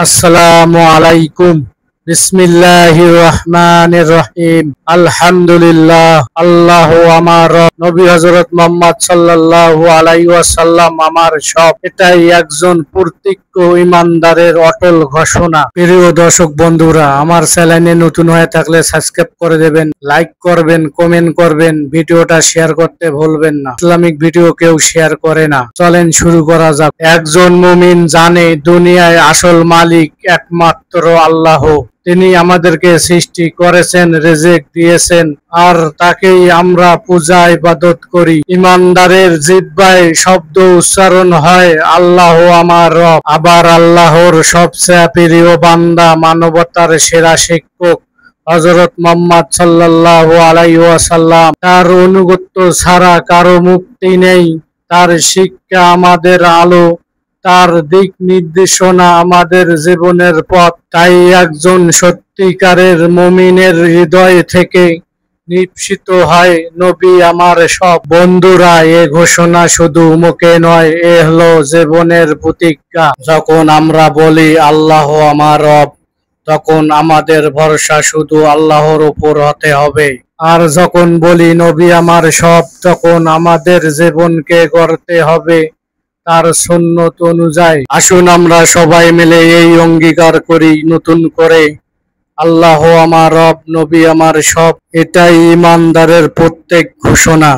আসসালামু আলাইকুম। বিসমিল্লাহির রহমানির রহিম। আলহামদুলিল্লাহ। আল্লাহ আমার রব। নবী হযরত মুহাম্মদ সাল্লাল্লাহু আলাইহি ওয়াসাল্লাম আমার সব। এটাই একজন প্রত্যক্ষ ঈমানদারের অটল ঘোষণা। প্রিয় দর্শক বন্ধুরা, আমার চ্যানেলে নতুন হয়ে থাকলে সাবস্ক্রাইব করে দেবেন, লাইক করবেন, কমেন্ট করবেন, ভিডিওটা শেয়ার করতে ভুলবেন না। ইসলামিক ভিডিও কেউ শেয়ার করে না। চলেন শুরু করা যাক। একজন মুমিন জানে দুনিয়ায় আসল মালিক একমাত্র আল্লাহ। তিনি আমাদেরকে সৃষ্টি করেছেন, রিজিক দিয়েছেন, আর তাকেই আমরা পূজা ইবাদত করি। ইমানদারের জিহ্বায় শব্দ উচ্চারণ হয় আল্লাহ আমার রব। আবার আল্লাহর সবচেয়ে প্রিয় বান্দা, মানবতার সেরা শিক্ষক হযরত মুহাম্মদ সাল্লাল্লাহু আলাইহি ওয়াসাল্লাম। তার অনুগত্য ছাড়া কারো মুক্তি নেই। তার শিক্ষা আমাদের আলো, তার দিক নির্দেশনা আমাদের জীবনের পথ। তাই একজন সত্যিকারের মুমিনের হৃদয় থেকে নিঃসৃত হয় নবী আমার সব। বন্ধুরা, এ ঘোষণা শুধু মুখে নয়, এ হলো জীবনের প্রতিজ্ঞা। যখন আমরা বলি আল্লাহ আমার রব, তখন আমাদের ভরসা শুধু আল্লাহর উপর হতে হবে। আর যখন বলি নবী আমার সব, তখন আমাদের জীবনকে গড়তে হবে তার সুন্নত অনুযায়ী। আসুন আমরা সবাই মিলে এই অঙ্গীকার করি নতুন করে, আল্লাহ আমার রব, নবী আমার সব। এটাই ঈমানদারের প্রত্যেক ঘোষণা।